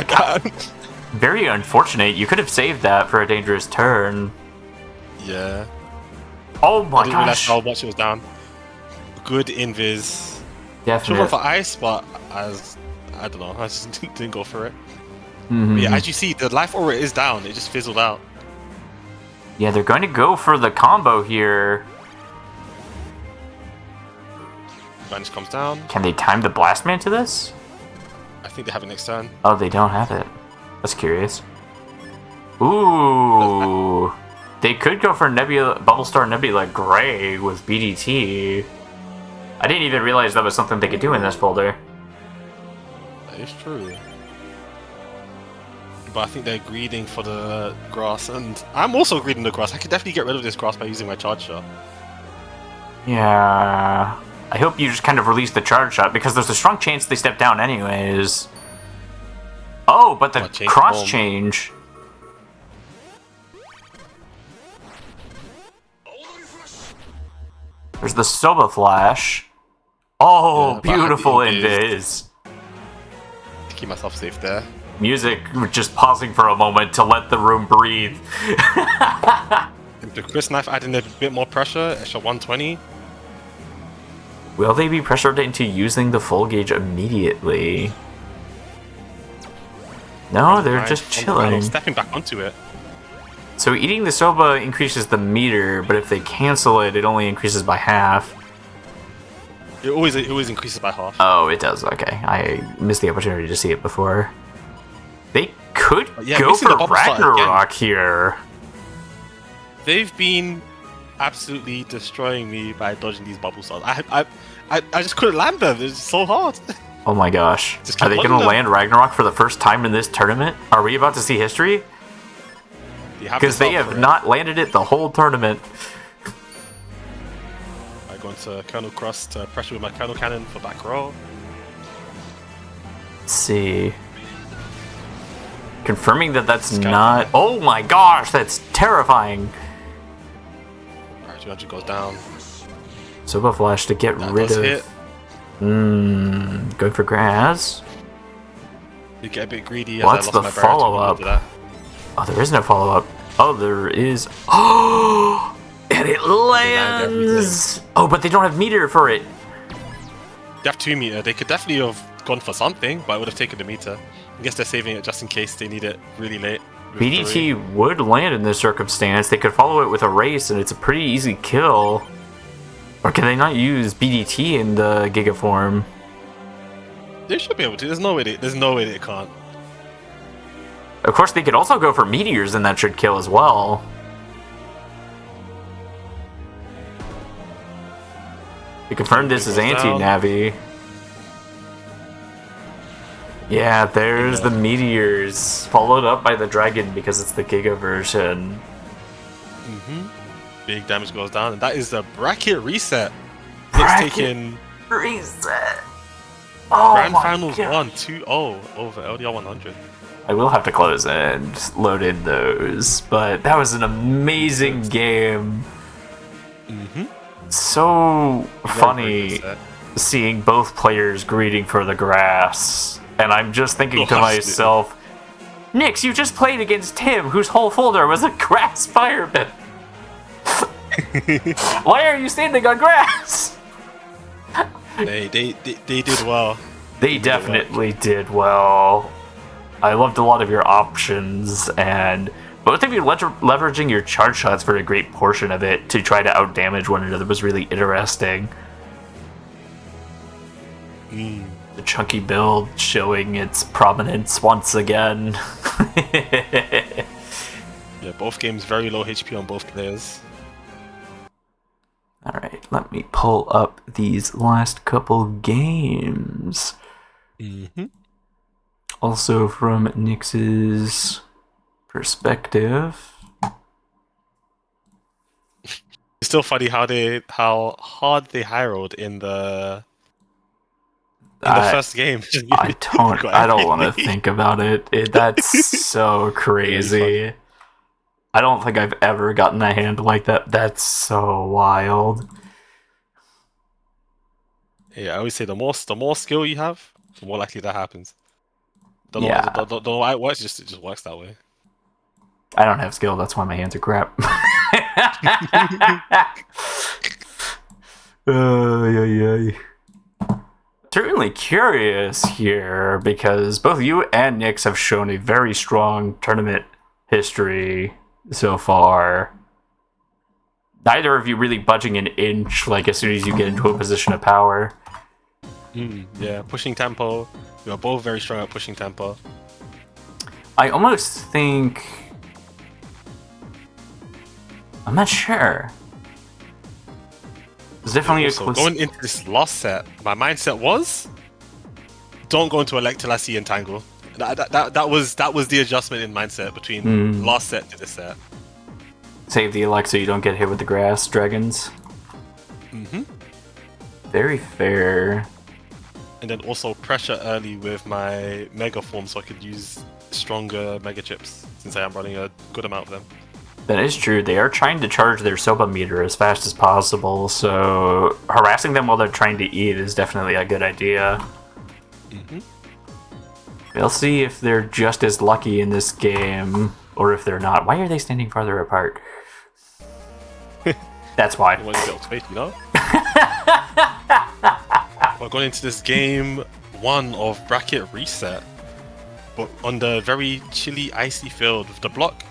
very unfortunate. You could have saved that for a dangerous turn. Yeah. Oh my gosh. I didn't realize how much it was down. Good invis. Definitely. Should have gone for ice, but I don't know. I just didn't go for it. Mm-hmm. But yeah, as you see, the life aura is down. It just fizzled out. Yeah, they're going to go for the combo here. Vanish comes down. Can they time the Blast Man to this? I think they have it next turn. Oh, they don't have it. That's curious. Ooh. They could go for Nebula, Bubble Star Nebula Gray with BDT. I didn't even realize that was something they could do in this folder. That is true. But I think they're greeding for the grass, and I'm also greeding the grass. I could definitely get rid of this grass by using my charge shot. Yeah. I hope you just kind of release the charge shot, because there's a strong chance they step down anyways. Oh, but the cross change. There's the Soba Flash. Oh, yeah, beautiful invis. To keep myself safe there. Music just pausing for a moment to let the room breathe. The Chris Knife adding a bit more pressure, extra 120. Will they be pressured into using the full gauge immediately? No, they're just chilling. Stepping back onto it. So eating the soba increases the meter, but if they cancel it, it only increases by half. It always increases by half. Oh, it does. Okay, I missed the opportunity to see it before. They could go for Ragnarok here. They've been absolutely destroying me by dodging these bubble stars. I just couldn't land them. It's so hard. Oh my gosh. Are they going to land Ragnarok for the first time in this tournament? Are we about to see history? Because they have not landed it the whole tournament. I go into Colonel Cross to pressure with my Colonel Cannon for back row. Let's see. Confirming that that's not... Oh my gosh, that's terrifying. Alright, 200 goes down. Soba Flash to get rid of... Going for grass. You get a bit greedy. What's the follow-up? Oh, there is no follow-up. Oh, there is. Oh, and it lands. Oh, but they don't have meter for it. They have 2 meter. They could definitely have gone for something, but it would have taken the meter. I guess they're saving it just in case they need it really late. BDT would land in this circumstance. They could follow it with a race, and it's a pretty easy kill. Or can they not use BDT in the Giga form? They should be able to. There's no way they can't. Of course, they could also go for meteors, and that should kill as well. They confirmed this is anti-Navi. Yeah, there's the meteors, followed up by the dragon because it's the Giga version. Big damage goes down, and that is the bracket reset. It's taken reset. Oh Grand Finals 1-2-0 over LDR 100. I will have to close and load in those, but that was an amazing game. So funny seeing both players greeting for the grass, and I'm just thinking to myself, Nix, you just played against Tim, whose whole folder was a grass fireman. Why are you standing on grass? They did well. They definitely did well. I loved a lot of your options, and both of you leveraging your charge shots for a great portion of it to try to outdamage one another was really interesting. The chunky build showing its prominence once again. Yeah, both games very low HP on both players. Alright, let me pull up these last couple games. Also from Nyx's perspective. It's still funny how hard they harrowed in the first game. I don't want to think about it. That's so crazy. I don't think I've ever gotten a hand like that. That's so wild. Yeah, I always say the more skill you have, the more likely that happens. Don't know why it works. It just works that way. I don't have skill. That's why my hands are crap. Certainly curious here because both you and Nyx have shown a very strong tournament history so far. Neither of you really budging an inch, like as soon as you get into a position of power. Yeah, pushing tempo. We are both very strong at pushing tempo. I almost think... I'm not sure. It's definitely a close... Going into this last set, my mindset was, don't go into Elect till I see Entangle. That was the adjustment in mindset between last set to this set. Save the Elect so you don't get hit with the grass dragons. Very fair. And then also pressure early with my Mega Form so I could use stronger Mega Chips, since I am running a good amount of them. That is true. They are trying to charge their Soba meter as fast as possible, so harassing them while they're trying to eat is definitely a good idea. We'll see if they're just as lucky in this game, or if they're not. Why are they standing farther apart? That's why. We're going into this game 1 of Bracket Reset, but on the very chilly, icy field with the block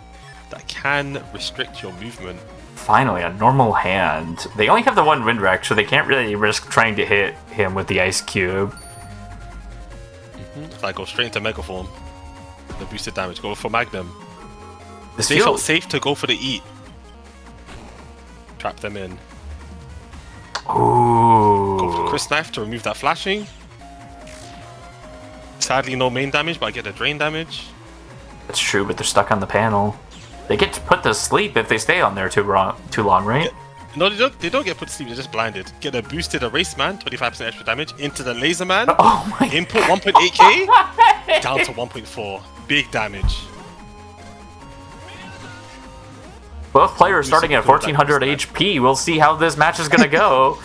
that can restrict your movement. Finally, a normal hand. They only have the one wind wreck, so they can't really risk trying to hit him with the ice cube. So I go straight into Mega Form. The boosted damage. Go for Magnum. They felt safe to go for the eat. Trap them in. Ooh. Go for the Chris Knife to remove that flashing. Sadly, no main damage, but I get the drain damage. That's true, but they're stuck on the panel. They get put to sleep if they stay on there too long, right? No, they don't get put to sleep, they're just blinded. Get a boosted Erase Man, 25% extra damage, into the Laser Man. Oh my Input 1.8k, down to 1.4. Big damage. Both players starting at 1400 HP. We'll see how this match is going to go.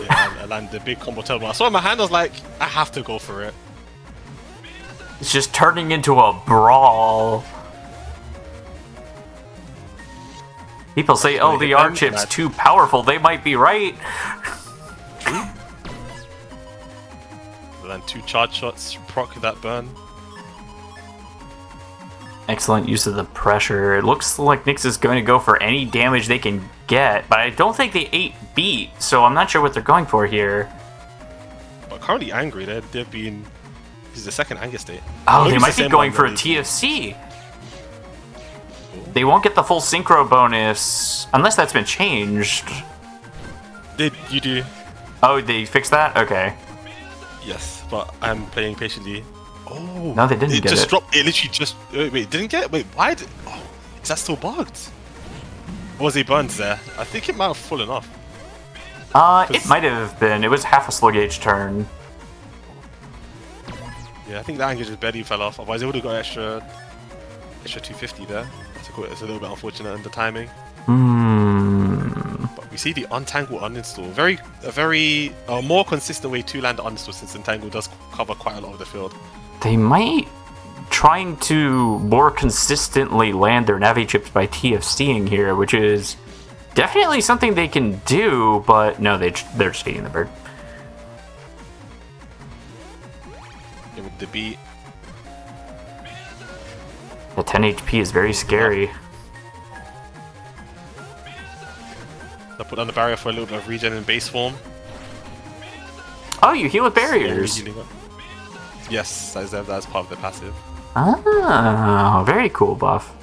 Yeah, I landed a big combo turbo. I saw it in my hand, I was like, I have to go for it. It's just turning into a brawl. People say, oh, the R-chip's too powerful. They might be right. Then 2 charge shots, proc that burn. Excellent use of the pressure. It looks like Nyx is going to go for any damage they can get, but I don't think they 8-beat, so I'm not sure what they're going for here. But currently angry, they've been... This is the second anger state. Oh, they might be going for a TFC. They won't get the full synchro bonus, unless that's been changed. You do. Oh, they fixed that? Okay. Yes, but I'm playing patiently. Oh, no, they didn't get it. It just dropped. It literally just. Wait, didn't get it? Wait, why did. Oh, is that still bugged? Or was he burned there? I think it might have fallen off. It might have been. It was half a slow gauge turn. Yeah, I think that angle just barely fell off. Otherwise, they would have got extra 250 there. It's a little bit unfortunate in the timing. But we see the Untangle uninstall. A very more consistent way to land uninstall, since Untangle does cover quite a lot of the field. They might trying to more consistently land their Navi chips by TFCing here, which is definitely something they can do, but no, they're just eating the bird. Yeah, with the beat. The 10 HP is very scary. I put on the barrier for a little bit of regen in base form. Oh, you heal with barriers. Slowly healing up. Yes, that's part of the passive. Oh, very cool buff.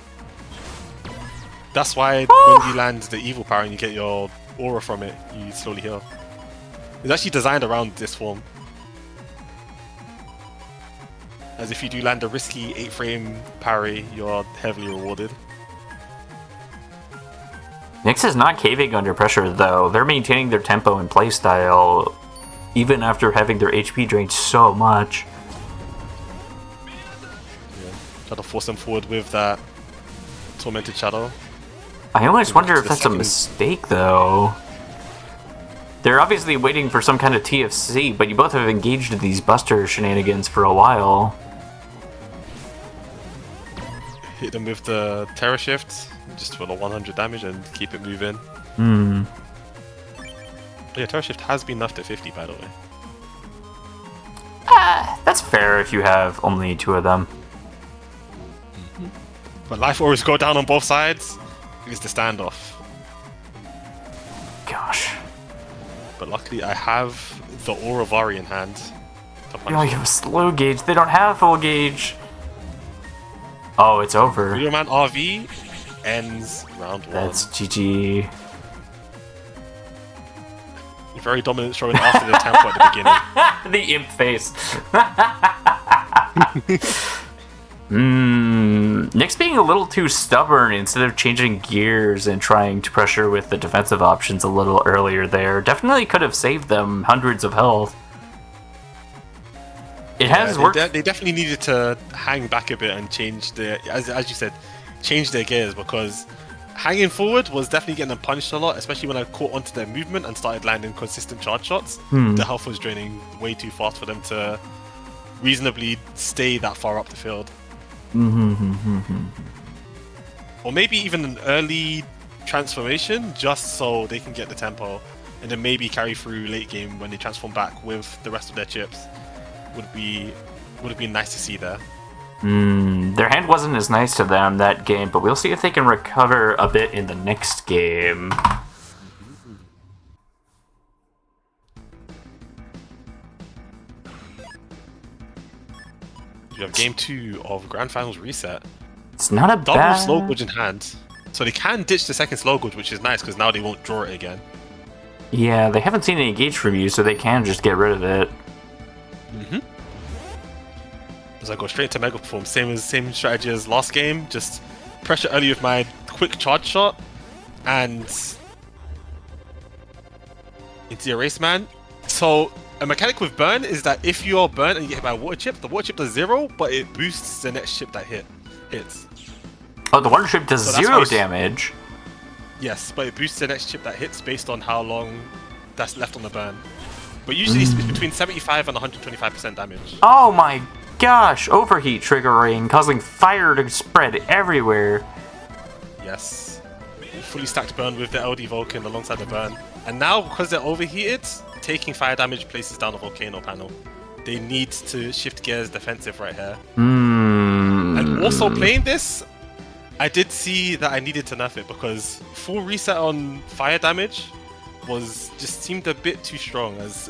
That's why when you land the evil power and you get your aura from it, you slowly heal. It's actually designed around this form. As if you do land a risky 8-frame parry, you're heavily rewarded. Nyx is not caving under pressure, though. They're maintaining their tempo and playstyle, even after having their HP drained so much. Yeah. Try to force them forward with that Tormented Shadow. I almost wonder if that's a mistake, though. They're obviously waiting for some kind of TFC, but you both have engaged in these Buster shenanigans for a while. Hit them with the Terror Shift, just for the 100 damage and keep it moving. Yeah, Terror Shift has been nerfed at 50, by the way. That's fair if you have only 2 of them. But life auras go down on both sides. It's the standoff. Gosh. But luckily I have the Aura Vari in hand. You only have a slow gauge. They don't have full gauge. Oh, it's over. Video Man RV ends round 1. That's GG. Very dominant showing after the tempo at the beginning. The imp face. Nyx being a little too stubborn instead of changing gears and trying to pressure with the defensive options a little earlier there. Definitely could have saved them hundreds of health. It has worked. They definitely needed to hang back a bit and change their, as you said, change their gears, because hanging forward was definitely getting them punished a lot, especially when I caught onto their movement and started landing consistent charge shots. The health was draining way too fast for them to reasonably stay that far up the field. Or maybe even an early transformation just so they can get the tempo, and then maybe carry through late game when they transform back with the rest of their chips. Would have been nice to see there. Their hand wasn't as nice to them that game, but we'll see if they can recover a bit in the next game. You have game 2 of Grand Finals Reset. It's not a Double bad... slow gauge in hand. So they can ditch the second slow gauge, which is nice, because now they won't draw it again. Yeah, they haven't seen any gauge from you, so they can just get rid of it. As I go straight to Mega Perform, same strategy as last game, just pressure early with my quick charge shot, and into the Erase Man. So a mechanic with burn is that if you're burned and you get hit by a water chip, the water chip does 0, but it boosts the next chip that hits. Oh, the water chip does So 0 damage? Yes, but it boosts the next chip that hits based on how long that's left on the burn. But usually it's between 75 and 125% damage. Oh my gosh, overheat triggering, causing fire to spread everywhere. Yes. Fully stacked burn with the LD Vulcan alongside the burn. And now, because they're overheated, taking fire damage places down the Volcano panel. They need to shift gears defensive right here. And also playing this, I did see that I needed to nerf it, because full reset on fire damage just seemed a bit too strong, as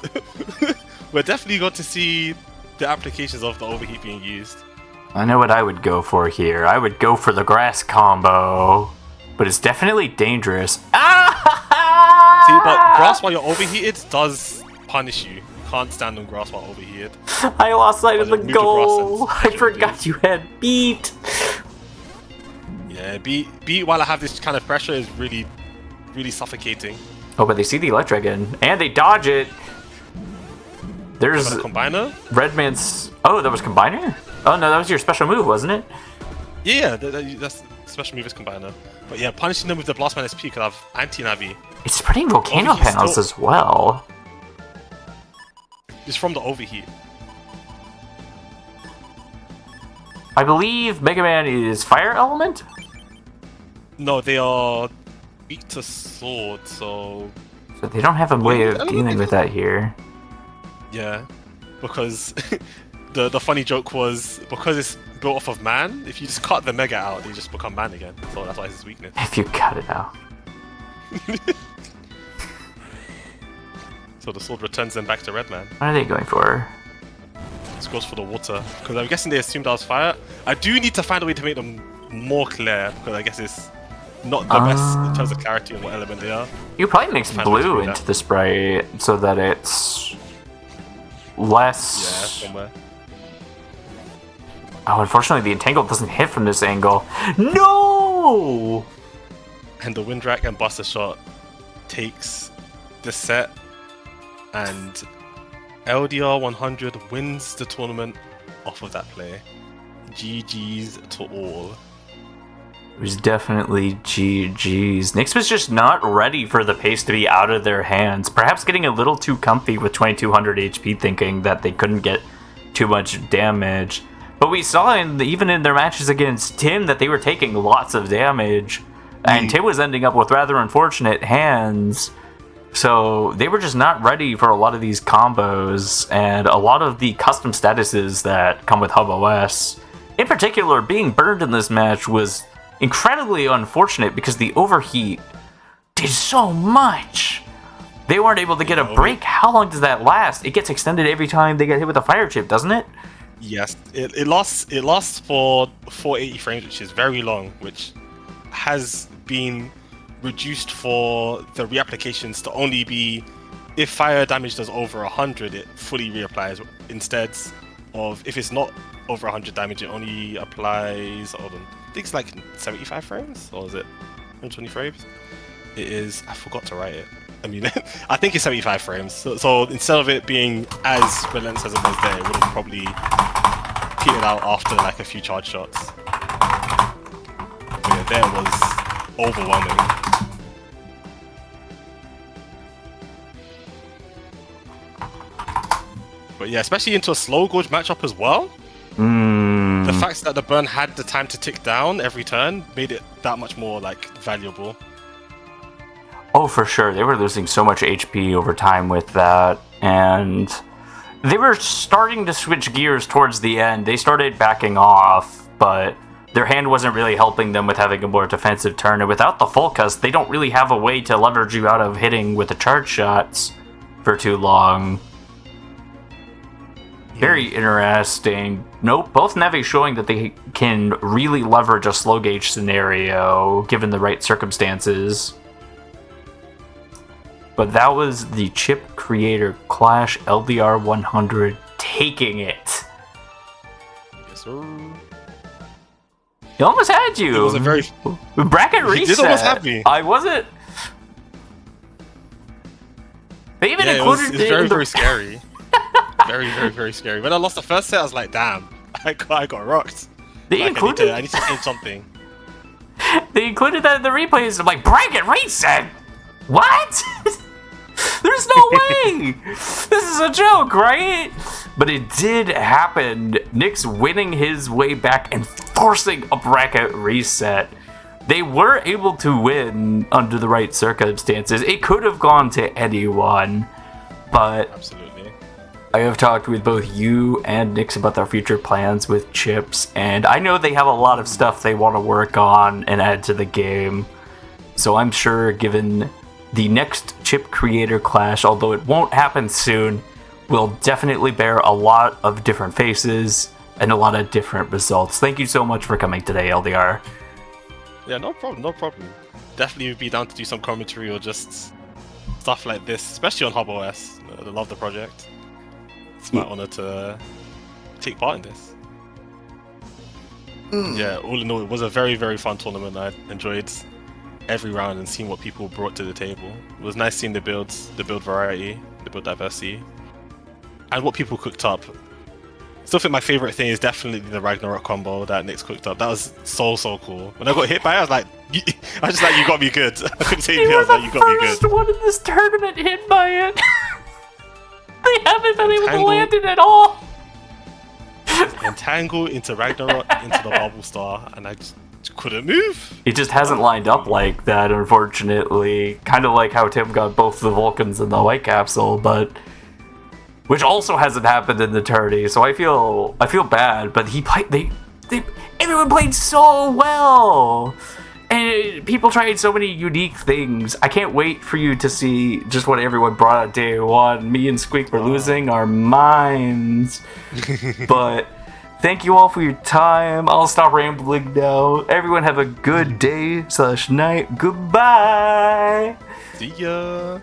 we're definitely going to see the applications of the overheat being used. I know what I would go for here. I would go for the grass combo, but it's definitely dangerous. See, but grass while you're overheated does punish you. You can't stand on grass while overheated. I lost sight of the Move to goal. grass I forgot you had beat. Yeah, beat while I have this kind of pressure is really, really suffocating. Oh, but they see the Elytra again, and they dodge it. There's a combiner. Redman's. Oh, that was combiner. Oh no, that was your special move, wasn't it? Yeah, that's special move is combiner. But yeah, punishing them with the Blastman SP could have anti-navi. It's spreading volcano Overheat panels still- as well. It's from the overheat. I believe Mega Man is fire element. No, they are weak to sword, so So they don't have a way of dealing with that here. yeah. Because the funny joke was, because it's built off of man, if you just cut the Mega out, they just become man again. So that's why it's his weakness. If you cut it out. So the sword returns them back to Redman. What are they going for? This goes for the water. Because I'm guessing they assumed I was fire. I do need to find a way to make them more clear. Because I guess it's not the best in terms of clarity on what element they are. You probably mix blue into the sprite so that it's less... Yeah, somewhere. Oh, unfortunately the Entangle doesn't hit from this angle. No! And the Windrak and Buster Shot takes the set, and LDR 100 wins the tournament off of that play. GG's to all. It was definitely GG's. Nyx was just not ready for the pace to be out of their hands. Perhaps getting a little too comfy with 2200 HP, thinking that they couldn't get too much damage. But we saw even in their matches against Tim that they were taking lots of damage. And Tim was ending up with rather unfortunate hands. So they were just not ready for a lot of these combos. And a lot of the custom statuses that come with HubOS. In particular, being burned in this match was incredibly unfortunate because the overheat did so much. They weren't able to get a break. How long does that last? It gets extended every time they get hit with a fire chip, doesn't it? Yes, it lasts for 480 frames, which is very long, which has been reduced for the reapplications to only be if fire damage does over 100, it fully reapplies instead of if it's not over 100 damage, it only applies. Hold on, I think it's like 75 frames, or is it 120 frames? It is. I forgot to write it. I mean, I think it's 75 frames. So instead of it being as relentless as it was there, it would have probably petered out after like a few charge shots. But yeah, there was overwhelming. But yeah, especially into a slow gorge matchup as well. The fact that the burn had the time to tick down every turn made it that much more like valuable. Oh, for sure. They were losing so much HP over time with that, and they were starting to switch gears towards the end. They started backing off, but their hand wasn't really helping them with having a more defensive turn, and without the Focus, they don't really have a way to leverage you out of hitting with the charge shots for too long. Very interesting. Nope, both Neve showing that they can really leverage a slow gauge scenario given the right circumstances. But that was the Chip Creator Clash LDR 100 taking it. Yes, sir. He almost had you. It was a very bracket reset. He did almost have me. I wasn't. They even included it was very, very scary. Very, very, very scary. When I lost the first set, I was like, damn, I got rocked. They like, included. I need to change something. They included that in the replays. I'm like, bracket reset. What? There's no way! This is a joke, right? But it did happen. Nyx winning his way back and forcing a bracket reset. They were able to win under the right circumstances. It could have gone to anyone, but absolutely. I have talked with both you and Nyx about their future plans with Chips, and I know they have a lot of stuff they want to work on and add to the game. So I'm sure given the next Chip Creator Clash, although it won't happen soon, will definitely bear a lot of different faces and a lot of different results. Thank you so much for coming today, LDR. Yeah, no problem, no problem. Definitely would be down to do some commentary or just stuff like this, especially on HubOS. I love the project. It's my honor to take part in this. Yeah, all in all, it was a very, very fun tournament. I enjoyed every round and seeing what people brought to the table. It was nice seeing the builds, the build variety, the build diversity, and what people cooked up. Still think my favorite thing is definitely the Ragnarok combo that Nyx cooked up. That was so cool. When I got hit by it, I was like, I was just like, you got me good. I couldn't say anything else. Like, you got me good. First one in this tournament hit by it. They haven't been able to land it at all. Entangle into Ragnarok into the Bubble Star, and I just couldn't move. It just hasn't lined up like that, unfortunately. Kind of like how Tim got both the Vulcans and the White Capsule, but which also hasn't happened in the tourney. So I feel bad, but everyone played so well. And people tried so many unique things. I can't wait for you to see just what everyone brought on day one. Me and Squeak were losing our minds. But thank you all for your time. I'll stop rambling now. Everyone have a good day/night. Goodbye. See ya.